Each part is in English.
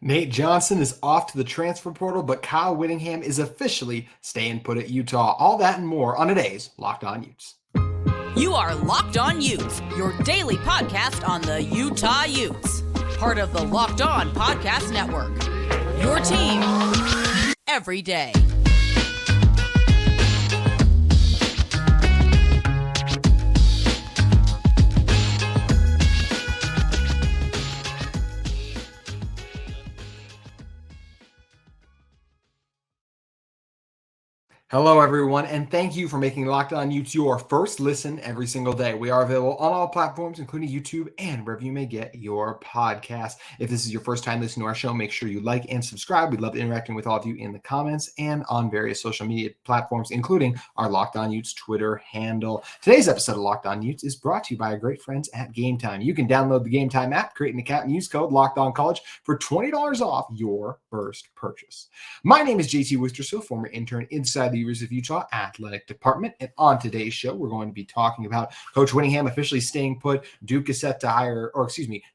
Nate Johnson is off to the transfer portal, but Kyle Whittingham is officially staying put at Utah. All that and more on today's Locked On Utes. You are Locked On Utes, your daily podcast on the Utah Utes. Part of the Locked On Podcast Network. Your team every day. Hello, everyone, and thank you for making Locked On Utes your first listen every single day. We are available on all platforms, including YouTube and wherever you may get your podcast. If this is your first time listening to our show, make sure you like and subscribe. We'd love interacting with all of you in the comments and on various social media platforms, including our Locked On Utes Twitter handle. Today's episode of Locked On Utes is brought to you by our great friends at Game Time. You can download the Game Time app, create an account, and use code LOCKEDONCollege for $20 off your first purchase. My name is JT Wistrcill, former intern inside the University of Utah Athletic Department. And on today's show, we're going to be talking about Coach Whittingham officially staying put. Duke is set to hire,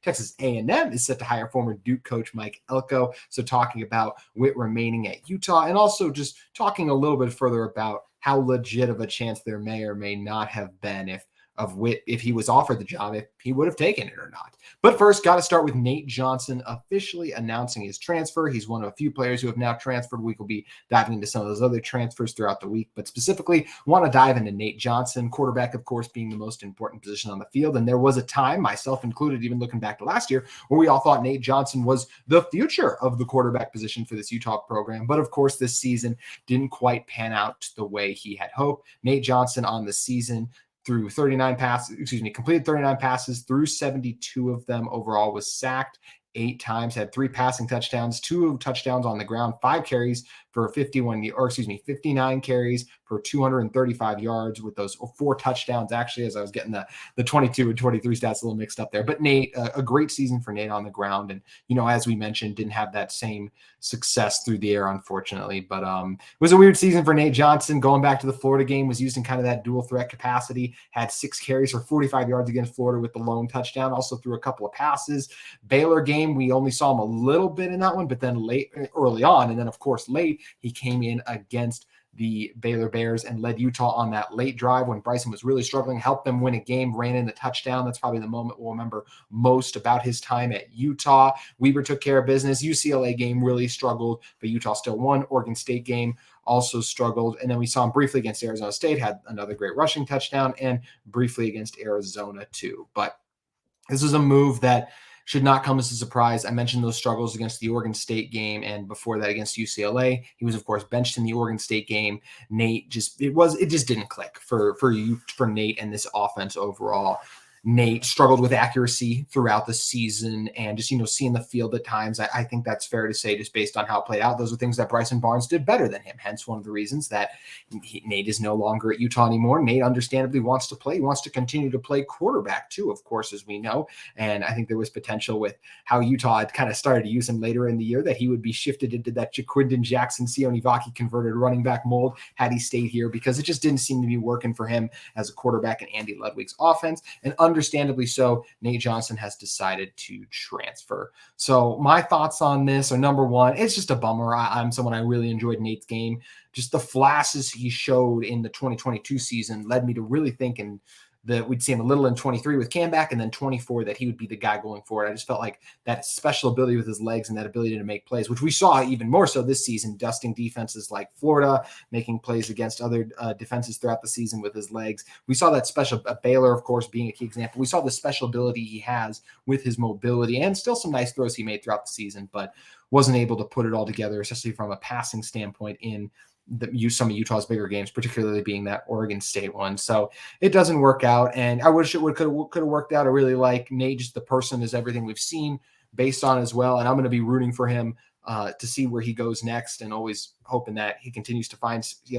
Texas A&M is set to hire former Duke coach Mike Elko. So talking about Whitt remaining at Utah, and also just talking a little bit further about how legit of a chance there may or may not have been of Whitt, if he was offered the job, if he would have taken it or not. But first, got to start with Nate Johnson officially announcing his transfer. He's one of a few players who have now transferred. We will be diving into some of those other transfers throughout the week, but specifically want to dive into Nate Johnson, quarterback, of course, being the most important position on the field. And there was a time, myself included, even looking back to last year, where we all thought Nate Johnson was the future of the quarterback position for this Utah program. But of course, this season didn't quite pan out the way he had hoped. Nate Johnson on the season through completed 39 passes, through 72 of them overall, was sacked 8 times, had 3 passing touchdowns, 2 touchdowns on the ground, 5 carries for 59 carries for 235 yards with those 4 touchdowns, actually, as I was getting the 22 and 23 stats a little mixed up there. But Nate, a great season for Nate on the ground. And, as we mentioned, didn't have that same success through the air, unfortunately. But it was a weird season for Nate Johnson. Going back to the Florida game, was used in kind of that dual threat capacity, had 6 carries for 45 yards against Florida with the lone touchdown, also threw a couple of passes. Baylor game, we only saw him a little bit in that one, but then early on, and then, of course, late, he came in against the Baylor Bears and led Utah on that late drive when Bryson was really struggling, helped them win a game, ran in the touchdown. That's probably the moment we'll remember most about his time at Utah. Weber took care of business. UCLA game really struggled, but Utah still won. Oregon State game also struggled. And then we saw him briefly against Arizona State, had another great rushing touchdown, and briefly against Arizona too. But this was a move that should not come as a surprise. I mentioned those struggles against the Oregon State game, and before that against UCLA. He was, of course, benched in the Oregon State game. Nate just didn't click for Nate and this offense overall. Nate struggled with accuracy throughout the season and just, seeing the field at times. I think that's fair to say, just based on how it played out. Those are things that Bryson Barnes did better than him. Hence one of the reasons that Nate is no longer at Utah anymore. Nate understandably wants to play. He wants to continue to play quarterback too, of course, as we know. And I think there was potential with how Utah had kind of started to use him later in the year that he would be shifted into that Jaquindon Jackson, Sione Vaki converted running back mold had he stayed here, because it just didn't seem to be working for him as a quarterback in Andy Ludwig's offense. And understandably so, Nate Johnson has decided to transfer. So my thoughts on this are, number one, it's just a bummer. I'm someone, I really enjoyed Nate's game. Just the flashes he showed in the 2022 season led me to really thinking that we'd see him a little in 23 with Cam back, and then 24 that he would be the guy going forward. I just felt like that special ability with his legs and that ability to make plays, which we saw even more so this season, dusting defenses like Florida, making plays against other defenses throughout the season with his legs. We saw that special, Baylor, of course, being a key example. We saw the special ability he has with his mobility, and still some nice throws he made throughout the season, but wasn't able to put it all together, especially from a passing standpoint in some of Utah's bigger games, particularly being that Oregon State one. So it doesn't work out, and I wish it could have worked out. I really like Nate, just the person is everything we've seen based on as well, and I'm going to be rooting for him to see where he goes next, and always hoping that he'll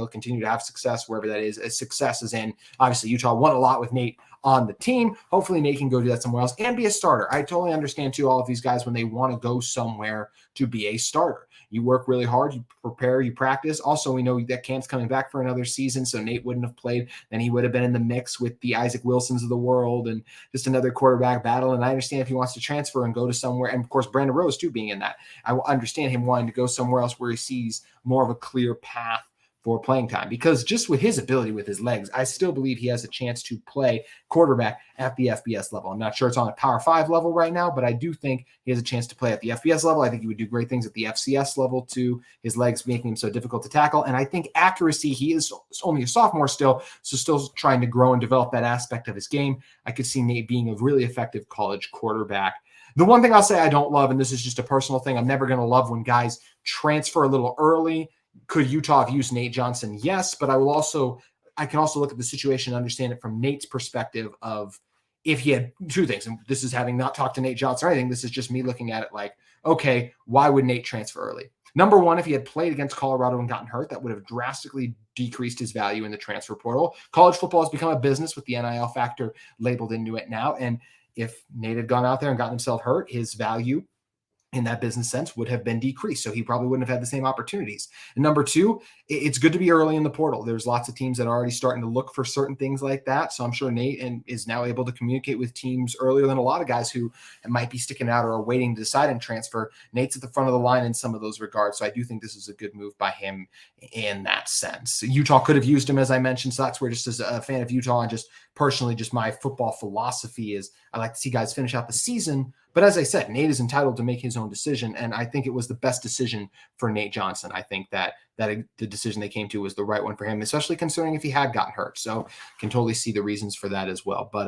continue to have success wherever that is. As success is in, obviously Utah won a lot with Nate on the team. Hopefully Nate can go do that somewhere else and be a starter. I totally understand too, all of these guys, when they want to go somewhere to be a starter, you work really hard, you prepare, you practice. Also, we know that Cam's coming back for another season, so Nate wouldn't have played. Then he would have been in the mix with the Isaac Wilsons of the world and just another quarterback battle. And I understand if he wants to transfer and go to somewhere, and of course, Brandon Rose too being in that. I understand him wanting to go somewhere else where he sees more of a clear path for playing time, because just with his ability with his legs, I still believe he has a chance to play quarterback at the FBS level. I'm not sure it's on a Power 5 level right now, but I do think he has a chance to play at the FBS level. I think he would do great things at the FCS level too, his legs making him so difficult to tackle. And I think accuracy, he is only a sophomore still, so still trying to grow and develop that aspect of his game. I could see Nate being a really effective college quarterback. The one thing I'll say I don't love, and this is just a personal thing, I'm never going to love when guys transfer a little early. Could Utah have used Nate Johnson? Yes, but I can also look at the situation and understand it from Nate's perspective of if he had two things, and this is having not talked to Nate Johnson or anything, this is just me looking at it like, okay, why would Nate transfer early? Number one, if he had played against Colorado and gotten hurt, that would have drastically decreased his value in the transfer portal. College football has become a business with the NIL factor labeled into it now, and if Nate had gone out there and gotten himself hurt, his value in that business sense would have been decreased. So he probably wouldn't have had the same opportunities. And number two, it's good to be early in the portal. There's lots of teams that are already starting to look for certain things like that. So I'm sure Nate is now able to communicate with teams earlier than a lot of guys who might be sticking out or are waiting to decide and transfer. Nate's at the front of the line in some of those regards. So I do think this is a good move by him in that sense. Utah could have used him, as I mentioned. So that's where, just as a fan of Utah and just personally, just my football philosophy is I like to see guys finish out the season. But as I said, Nate is entitled to make his own decision, and I think it was the best decision for Nate Johnson. I think that the decision they came to was the right one for him, especially considering if he had gotten hurt. So can totally see the reasons for that as well. But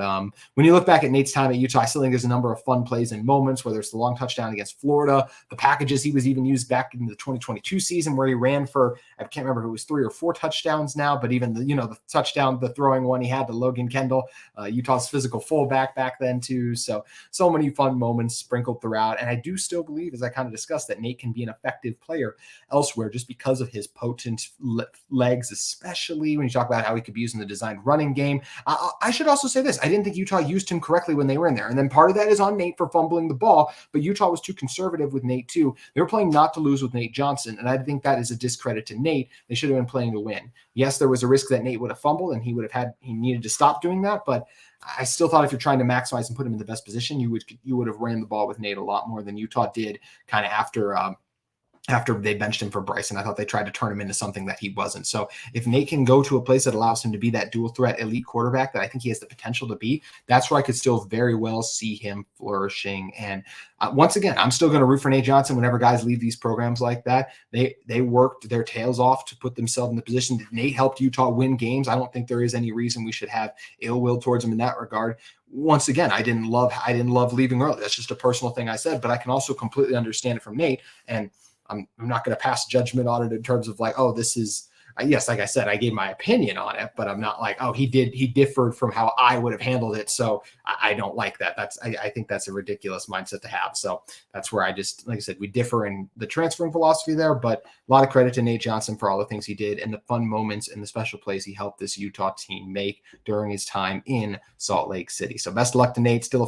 when you look back at Nate's time at Utah, I still think there's a number of fun plays and moments, whether it's the long touchdown against Florida, the packages he was even used back in the 2022 season where he ran for, I can't remember if it was 3 or 4 touchdowns now, but even the touchdown, the throwing one he had to Logan Kendall, Utah's physical fullback back then too. So many fun moments sprinkled throughout. And I do still believe, as I kind of discussed, that Nate can be an effective player elsewhere just because of his potent legs, especially when you talk about how he could be used in the designed running game. I should also say this. I didn't think Utah used him correctly when they were in there. And then part of that is on Nate for fumbling the ball, but Utah was too conservative with Nate too. They were playing not to lose with Nate Johnson. And I think that is a discredit to Nate. They should have been playing to win. Yes, there was a risk that Nate would have fumbled and he needed to stop doing that. But I still thought if you're trying to maximize and put him in the best position, you would have ran the ball with Nate a lot more than Utah did kind of after they benched him for Bryson. I thought they tried to turn him into something that he wasn't. So if Nate can go to a place that allows him to be that dual threat elite quarterback that I think he has the potential to be, that's where I could still very well see him flourishing. And once again, I'm still going to root for Nate Johnson whenever guys leave these programs like that. They worked their tails off to put themselves in the position. Nate helped Utah win games. I don't think there is any reason we should have ill will towards him in that regard. Once again, I didn't love leaving early. That's just a personal thing I said, but I can also completely understand it from Nate. And I'm not going to pass judgment on it in terms of like, oh, this is, yes, like I said, I gave my opinion on it, but I'm not like, oh, he differed from how I would have handled it. So I don't like that. I think that's a ridiculous mindset to have. So that's where I just, like I said, we differ in the transferring philosophy there, but a lot of credit to Nate Johnson for all the things he did and the fun moments and the special plays he helped this Utah team make during his time in Salt Lake City. So best of luck to Nate, still a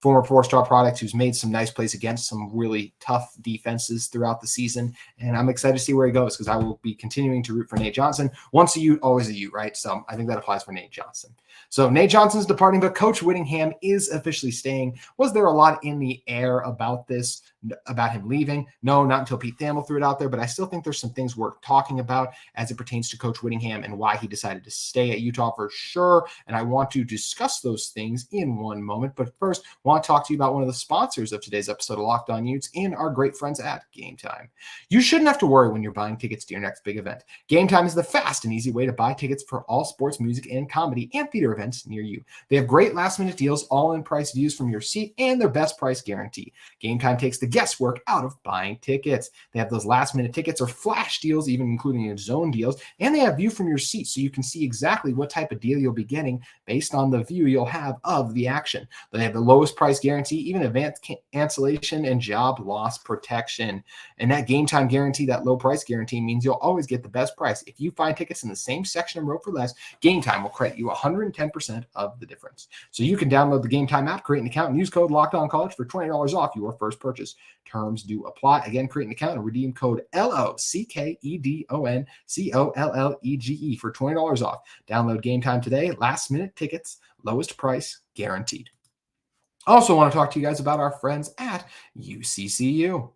former four-star product who's made some nice plays against some really tough defenses throughout the season. And I'm excited to see where he goes because I will be continuing to root for Nate Johnson. Once a Ute, always a Ute, right? So I think that applies for Nate Johnson. So Nate Johnson's departing, but Coach Whittingham is officially staying. Was there a lot in the air about this, about him leaving? No, not until Pete Thamel threw it out there, but I still think there's some things worth talking about as it pertains to Coach Whittingham and why he decided to stay at Utah for sure. And I want to discuss those things in one moment. But first, I want to talk to you about one of the sponsors of today's episode of Locked On Utes and our great friends at Game Time. You shouldn't have to worry when you're buying tickets to your next big event. Game Time is the fast and easy way to buy tickets for all sports, music, and comedy and theater events near you. They have great last-minute deals, all-in price views from your seat, and their best price guarantee. Game Time takes the guesswork out of buying tickets. They have those last-minute tickets or flash deals, even including zone deals, and they have view from your seat so you can see exactly what type of deal you'll be getting based on the view you'll have of the action. They have the lowest price guarantee, even advanced cancellation and job loss protection. And that Game Time guarantee, that low price guarantee, means you'll always get the best price. If you find tickets in the same section and row for less, Game Time will credit you 110% of the difference. So you can download the Game Time app, create an account, and use code LOCKEDONCollege for $20 off your first purchase. Terms do apply. Again, create an account and redeem code LOCKEDONCOLLEGE for $20 off. Download Game Time today. Last minute tickets, lowest price guaranteed. Also want to talk to you guys about our friends at UCCU.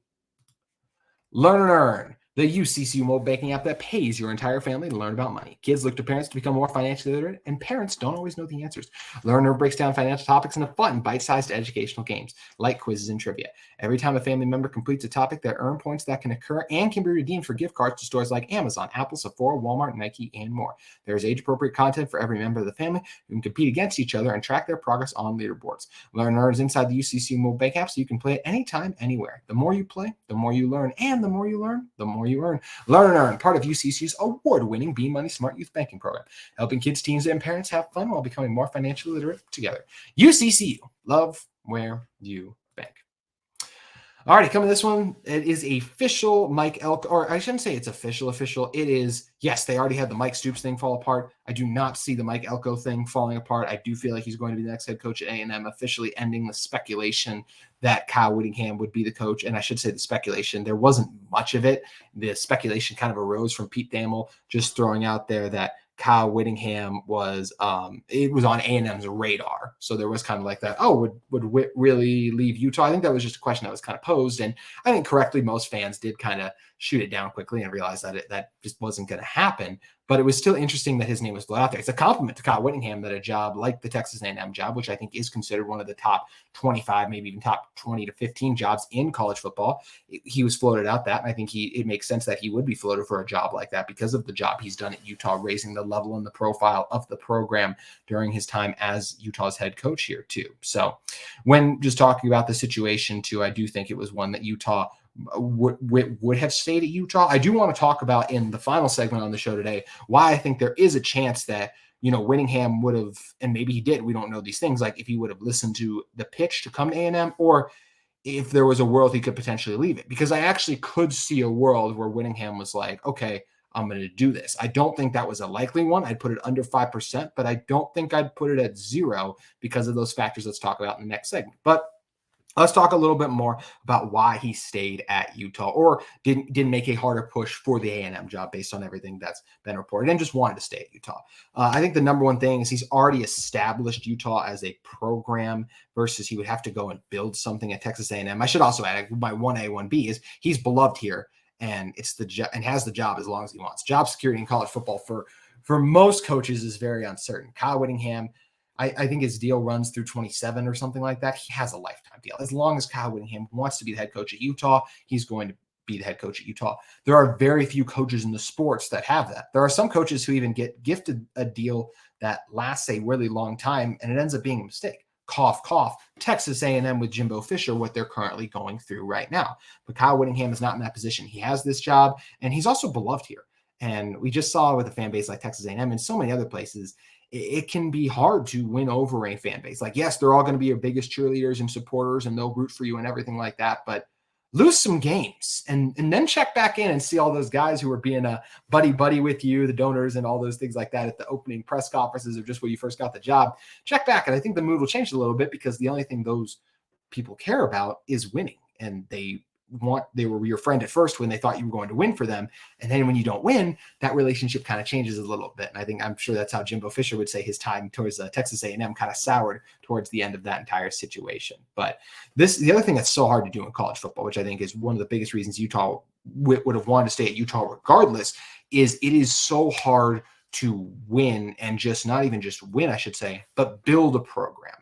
Learn and Earn, the UCCU mobile banking app that pays your entire family to learn about money. Kids look to parents to become more financially literate, and parents don't always know the answers. Learn and Earn breaks down financial topics into fun, bite-sized educational games like quizzes and trivia. Every time a family member completes a topic, they earn points that can occur and can be redeemed for gift cards to stores like Amazon, Apple, Sephora, Walmart, Nike, and more. There is age-appropriate content for every member of the family who can compete against each other and track their progress on leaderboards. Learn and Earn is inside the UCCU mobile bank app, so you can play it anytime, anywhere. The more you play, the more you learn, and the more you learn, the more you earn. Learn and Earn, part of UCCU's award-winning Be Money Smart Youth Banking Program, helping kids, teens, and parents have fun while becoming more financially literate together. UCCU, love where you bank. All right, coming to this one, it is official Mike Elko, or I shouldn't say it's official. It is, yes, they already had the Mike Stoops thing fall apart. I do not see the Mike Elko thing falling apart. I do feel like he's going to be the next head coach at A&M, officially ending the speculation that Kyle Whittingham would be the coach. And I should say the speculation, there wasn't much of it. The speculation kind of arose from Pete Thamel just throwing out there that Kyle Whittingham was it was on A&M's radar. So there was kind of like that, oh, would Whitt really leave Utah? I think that was just a question that was kind of posed. And I think correctly, most fans did kind of shoot it down quickly and realize that that just wasn't going to happen. But it was still interesting that his name was floated out there. It's a compliment to Kyle Whittingham that a job like the Texas A&M job, which I think is considered one of the top 25, maybe even top 20 to 15 jobs in college football, he was floated out that. And I think it makes sense that he would be floated for a job like that because of the job he's done at Utah, raising the level and the profile of the program during his time as Utah's head coach here too. So when just talking about the situation too, I do think it was one that Utah would have stayed at Utah. I do want to talk about in the final segment on the show today why I think there is a chance that, Whittingham would have, and maybe he did, we don't know these things, like if he would have listened to the pitch to come to A&M, or if there was a world he could potentially leave it. Because I actually could see a world where Whittingham was like, okay, I'm going to do this. I don't think that was a likely one. I'd put it under 5%, but I don't think I'd put it at 0 because of those factors let's talk about in the next segment. But let's talk a little bit more about why he stayed at Utah or didn't make a harder push for the A&M job based on everything that's been reported and just wanted to stay at Utah. I think the number one thing is he's already established Utah as a program versus he would have to go and build something at Texas A&M. I should also add my 1A, 1B is he's beloved here and it's and has the job as long as he wants. Job security in college football for most coaches is very uncertain. Kyle Whittingham, I think his deal runs through 27 or something like that. He has a lifetime deal. As long as Kyle Whittingham wants to be the head coach at Utah, he's going to be the head coach at Utah. There are very few coaches in the sports that have that. There are some coaches who even get gifted a deal that lasts a really long time, and it ends up being a mistake. Cough, cough. Texas A&M with Jimbo Fisher, what they're currently going through right now. But Kyle Whittingham is not in that position. He has this job, and he's also beloved here. And we just saw with a fan base like Texas A&M and so many other places, it can be hard to win over a fan base. Like, yes, they're all going to be your biggest cheerleaders and supporters, and they'll root for you and everything like that. But lose some games and then check back in and see all those guys who are being a buddy with you, the donors and all those things like that at the opening press conferences or just when you first got the job. Check back. And I think the mood will change a little bit because the only thing those people care about is winning. And they were your friend at first when they thought you were going to win for them. And then when you don't win, that relationship kind of changes a little bit. And I'm sure that's how Jimbo Fisher would say his time towards Texas A&M kind of soured towards the end of that entire situation. But the other thing that's so hard to do in college football, which I think is one of the biggest reasons Utah would have wanted to stay at Utah regardless, is it is so hard to win and just not even just win, I should say, but build a program.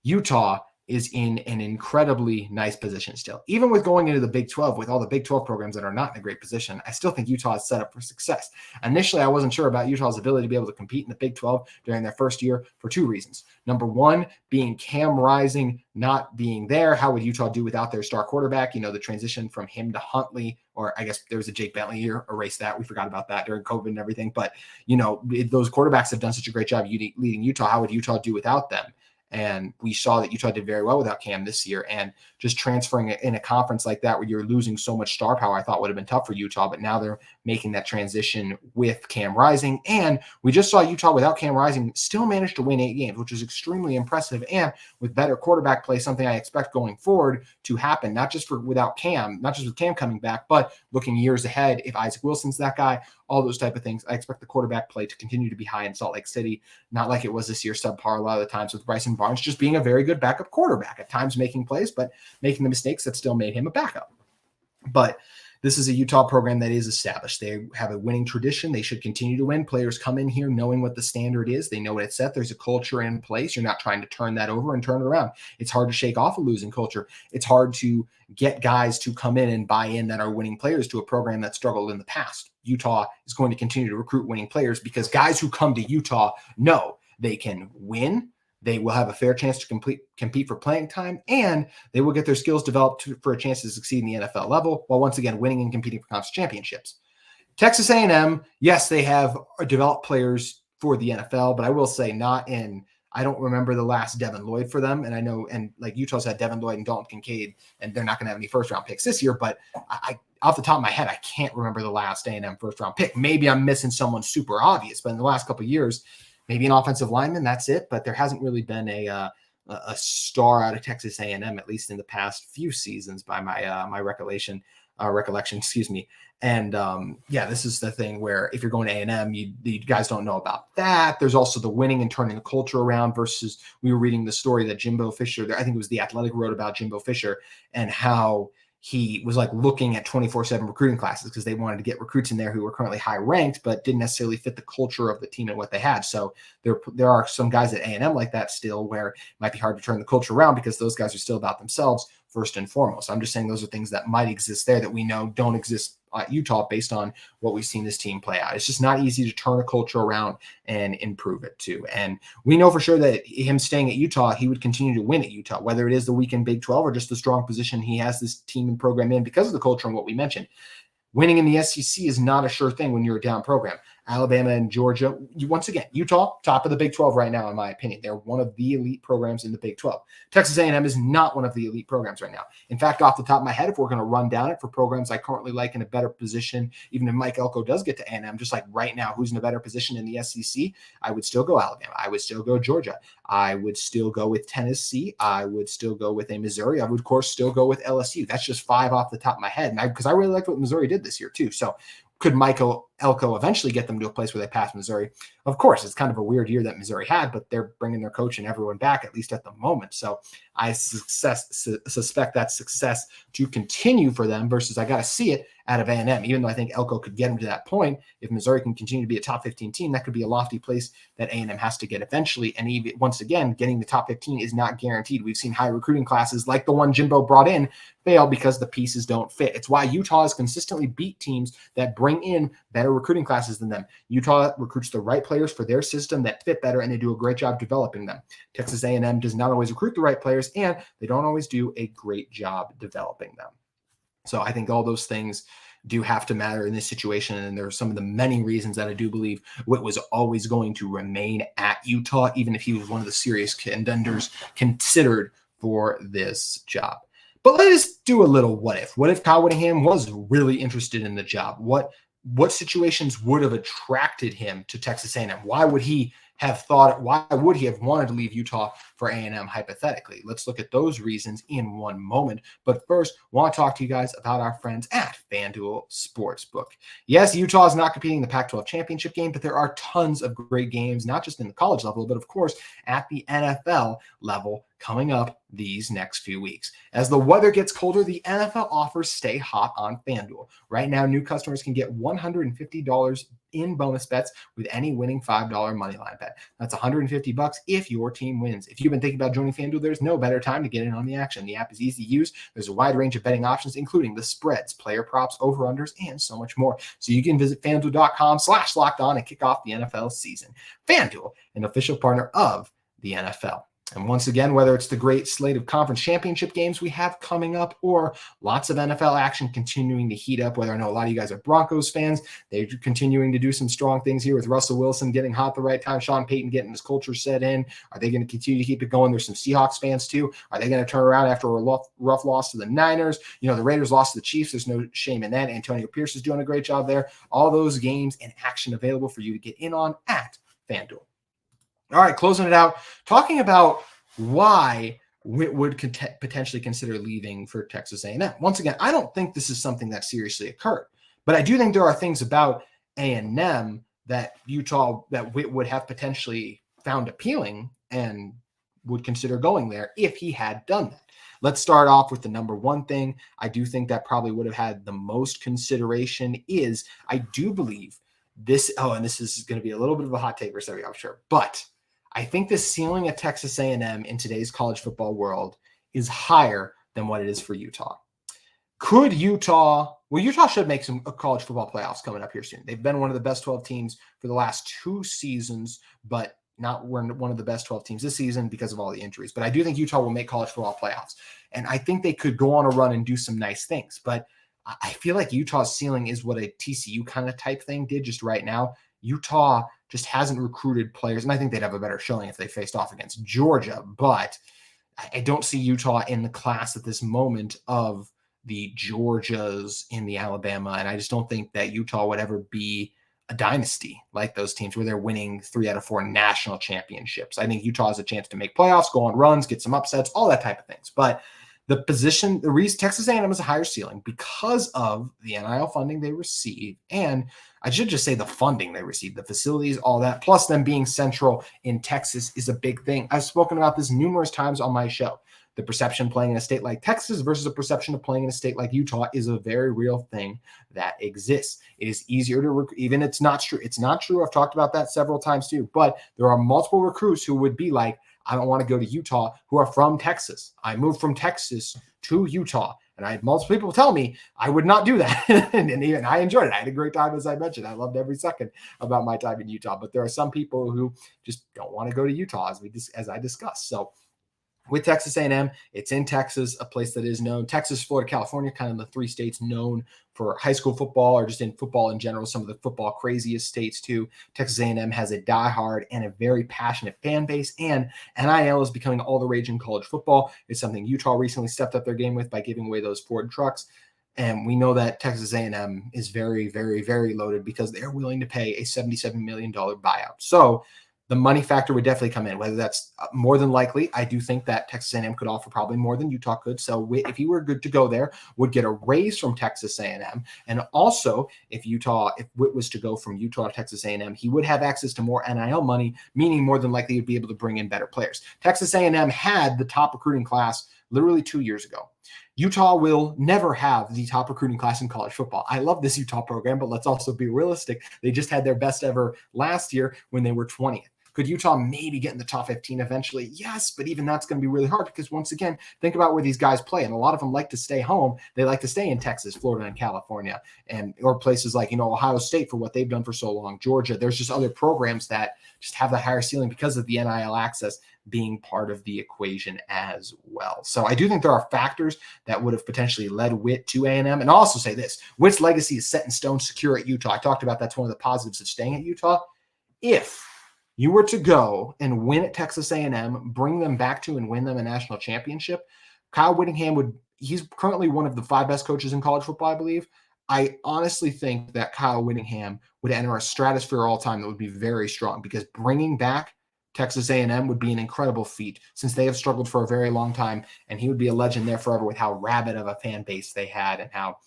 Utah is in an incredibly nice position still. Even with going into the Big 12 with all the Big 12 programs that are not in a great position, I still think Utah is set up for success. Initially, I wasn't sure about Utah's ability to be able to compete in the Big 12 during their first year for two reasons. Number one, being Cam Rising not being there. How would Utah do without their star quarterback? You know, the transition from him to Huntley, or I guess there was a Jake Bentley year, erase that. We forgot about that during COVID and everything. But, you know, those quarterbacks have done such a great job leading Utah. How would Utah do without them? And we saw that Utah did very well without Cam this year. And just transferring it in a conference like that where you're losing so much star power, I thought would have been tough for Utah. But now they're making that transition with Cam Rising. And we just saw Utah without Cam Rising still manage to win 8 games, which is extremely impressive. And with better quarterback play, something I expect going forward to happen, not just with Cam coming back, but looking years ahead. If Isaac Wilson's that guy, all those type of things, I expect the quarterback play to continue to be high in Salt Lake City, not like it was this year, subpar a lot of the times with Bryson Barnes just being a very good backup quarterback, at times making plays, but making the mistakes that still made him a backup. But this is a Utah program that is established. They have a winning tradition. They should continue to win. Players come in here knowing what the standard is. They know what it's set. There's a culture in place. You're not trying to turn that over and turn it around. It's hard to shake off a losing culture. It's hard to get guys to come in and buy in that are winning players to a program that struggled in the past. Utah is going to continue to recruit winning players because guys who come to Utah know they can win. They will have a fair chance to compete for playing time, and they will get their skills developed for a chance to succeed in the NFL level, while once again winning and competing for conference championships. Texas A&M, yes, they have developed players for the NFL, but I will say I don't remember the last Devin Lloyd for them, and I know, and like Utah's had Devin Lloyd and Dalton Kincaid, and they're not going to have any first-round picks this year, but I off the top of my head, I can't remember the last A&M first-round pick. Maybe I'm missing someone super obvious, but in the last couple of years, maybe an offensive lineman, that's it. But there hasn't really been a star out of Texas A&M, at least in the past few seasons, by my recollection. And this is the thing where if you're going to A&M, you guys don't know about that. There's also the winning and turning the culture around versus we were reading the story that Jimbo Fisher, I think it was The Athletic, wrote about Jimbo Fisher and how he was like looking at 24/7 recruiting classes because they wanted to get recruits in there who were currently high ranked, but didn't necessarily fit the culture of the team and what they had. So there are some guys at A&M like that still where it might be hard to turn the culture around because those guys are still about themselves first and foremost. I'm just saying those are things that might exist there that we know don't exist at Utah based on what we've seen this team play out. It's just not easy to turn a culture around and improve it too. And we know for sure that him staying at Utah, he would continue to win at Utah, whether it is the weekend Big 12 or just the strong position he has this team and program in because of the culture and what we mentioned. Winning in the SEC is not a sure thing when you're a down program. Alabama and Georgia, once again, Utah, top of the Big 12 right now, in my opinion. They're one of the elite programs in the Big 12. Texas A&M is not one of the elite programs right now. In fact, off the top of my head, if we're going to run down it for programs I currently like in a better position, even if Mike Elko does get to A&M, just like right now, who's in a better position in the SEC, I would still go Alabama. I would still go Georgia. I would still go with Tennessee. I would still go with a Missouri. I would, of course, still go with LSU. That's just 5 off the top of my head. And because I really liked what Missouri did this year, too. So could Mike Elko eventually get them to a place where they pass Missouri? Of course, it's kind of a weird year that Missouri had, but they're bringing their coach and everyone back, at least at the moment. So I suspect that success to continue for them versus I got to see it out of A&M, even though I think Elko could get them to that point. If Missouri can continue to be a top 15 team, that could be a lofty place that A&M has to get eventually. And even, once again, getting the top 15 is not guaranteed. We've seen high recruiting classes like the one Jimbo brought in fail because the pieces don't fit. It's why Utah has consistently beat teams that bring in better recruiting classes than them. Utah recruits the right players for their system that fit better, and they do a great job developing them. Texas A&M does not always recruit the right players, and they don't always do a great job developing them. So I think all those things do have to matter in this situation, and there are some of the many reasons that I do believe Whitt was always going to remain at Utah, even if he was one of the serious contenders considered for this job. But let us do a little what if. What if Kyle Whittingham was really interested in the job? What situations would have attracted him to Texas A&M? Why would he have wanted to leave Utah for A&M hypothetically? Let's look at those reasons in one moment. But first, I want to talk to you guys about our friends at FanDuel Sportsbook. Yes, Utah is not competing in the Pac-12 championship game, but there are tons of great games, not just in the college level, but of course at the NFL level coming up these next few weeks. As the weather gets colder, the NFL offers stay hot on FanDuel. Right now, new customers can get $150 in bonus bets with any winning $5 moneyline bet. That's $150 if your team wins. If you've been thinking about joining FanDuel, there's no better time to get in on the action. The app is easy to use. There's a wide range of betting options, including the spreads, player props, over-unders, and so much more. So you can visit FanDuel.com/lockedon and kick off the NFL season. FanDuel, an official partner of the NFL. And once again, whether it's the great slate of conference championship games we have coming up or lots of NFL action continuing to heat up, whether I know a lot of you guys are Broncos fans, they're continuing to do some strong things here with Russell Wilson getting hot the right time, Sean Payton getting his culture set in. Are they going to continue to keep it going? There's some Seahawks fans too. Are they going to turn around after a rough loss to the Niners? You know, the Raiders lost to the Chiefs. There's no shame in that. Antonio Pierce is doing a great job there. All those games and action available for you to get in on at FanDuel. All right, closing it out, talking about why Whitt would potentially consider leaving for Texas A&M. Once again, I don't think this is something that seriously occurred, but I do think there are things about A&M that Whitt would have potentially found appealing and would consider going there if he had done that. Let's start off with the number one thing. I do think that probably would have had the most consideration is I do believe this, and this is going to be a little bit of a hot take for some of you, I'm sure, but I think the ceiling at Texas A&M in today's college football world is higher than what it is for Utah. Could Utah should make some college football playoffs coming up here soon. They've been one of the best 12 teams for the last 2 seasons, but not one of the best 12 teams this season because of all the injuries. But I do think Utah will make college football playoffs. And I think they could go on a run and do some nice things. But I feel like Utah's ceiling is what a TCU kind of type thing did just right now. Utah just hasn't recruited players, and I think they'd have a better showing if they faced off against Georgia, but I don't see Utah in the class at this moment of the Georgias in the Alabama, and I just don't think that Utah would ever be a dynasty like those teams where they're winning 3 out of 4 national championships. I think Utah has a chance to make playoffs, go on runs, get some upsets, all that type of things, but the reason Texas A&M is a higher ceiling because of the NIL funding they receive, and I should just say the funding they receive, the facilities, all that, plus them being central in Texas is a big thing. I've spoken about this numerous times on my show. The perception playing in a state like Texas versus the perception of playing in a state like Utah is a very real thing that exists. It is easier to even it's not true. It's not true. I've talked about that several times too, but there are multiple recruits who would be like, I don't want to go to Utah, who are from Texas. I moved from Texas to Utah. And I had multiple people tell me I would not do that. and even I enjoyed it. I had a great time, as I mentioned. I loved every second about my time in Utah. But there are some people who just don't want to go to Utah, as I discussed. So with Texas A&M, it's in Texas, a place that is known. Texas, Florida, California, kind of the 3 states known for high school football or just in football in general, some of the football craziest states too. Texas A&M has a diehard and a very passionate fan base, and NIL is becoming all the rage in college football. It's something Utah recently stepped up their game with by giving away those Ford trucks. And we know that Texas A&M is very, very, very loaded because they're willing to pay a $77 million buyout. So the money factor would definitely come in, whether that's more than likely. I do think that Texas A&M could offer probably more than Utah could. So if he were good to go there, would get a raise from Texas A&M. And also, if Whitt was to go from Utah to Texas A&M, he would have access to more NIL money, meaning more than likely he'd be able to bring in better players. Texas A&M had the top recruiting class literally 2 years ago. Utah will never have the top recruiting class in college football. I love this Utah program, but let's also be realistic. They just had their best ever last year when they were 20th. Could Utah maybe get in the top 15 eventually? Yes, but even that's going to be really hard because once again, think about where these guys play. And a lot of them like to stay home. They like to stay in Texas, Florida, and California, or places like, Ohio State for what they've done for so long, Georgia. There's just other programs that just have the higher ceiling because of the NIL access being part of the equation as well. So I do think there are factors that would have potentially led Whitt to A&M. And I'll also say this, Whitt's legacy is set in stone, secure at Utah. I talked about that's one of the positives of staying at Utah. If you were to go and win at Texas A&M, bring them back to and win them a national championship, Kyle Whittingham he's currently one of the 5 best coaches in college football, I believe. I honestly think that Kyle Whittingham would enter a stratosphere all time that would be very strong because bringing back Texas A&M would be an incredible feat since they have struggled for a very long time, and he would be a legend there forever with how rabid of a fan base they had and how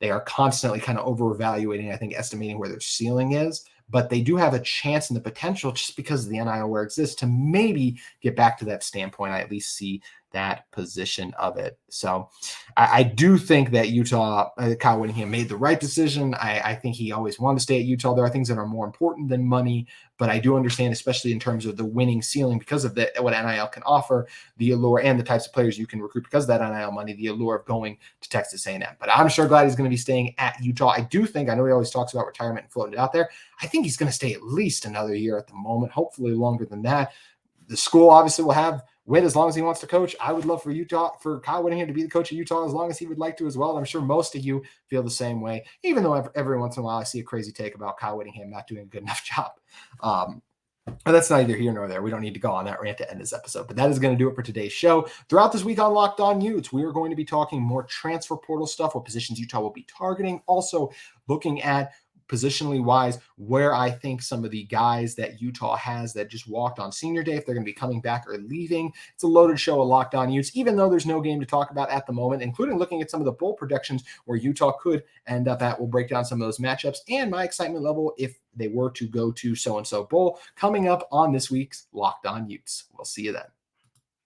they are constantly kind of over-evaluating, I think, estimating where their ceiling is. But they do have a chance and the potential just because of the NIL where it exists to maybe get back to that standpoint. I at least see that position of it. So I do think that Utah, Kyle Whittingham made the right decision. I think he always wanted to stay at Utah. There are things that are more important than money, but I do understand, especially in terms of the winning ceiling, because of what NIL can offer, the allure and the types of players you can recruit because of that NIL money, the allure of going to Texas A&M. But I'm sure glad he's going to be staying at Utah. I do think, I know he always talks about retirement and floating it out there. I think he's going to stay at least another year at the moment, hopefully longer than that. The school obviously will have Whitt as long as he wants to coach. I would love for Kyle Whittingham to be the coach of Utah as long as he would like to as well. And I'm sure most of you feel the same way, even though every once in a while I see a crazy take about Kyle Whittingham not doing a good enough job. But that's neither here nor there. We don't need to go on that rant to end this episode. But that is going to do it for today's show. Throughout this week on Locked On Utes, we are going to be talking more transfer portal stuff, what positions Utah will be targeting. Also looking at positionally wise, where I think some of the guys that Utah has that just walked on senior day, if they're going to be coming back or leaving. It's a loaded show of Locked On Utes, even though there's no game to talk about at the moment, including looking at some of the bowl predictions where Utah could end up at. We'll break down some of those matchups and my excitement level if they were to go to so-and-so bowl coming up on this week's Locked On Utes. We'll see you then.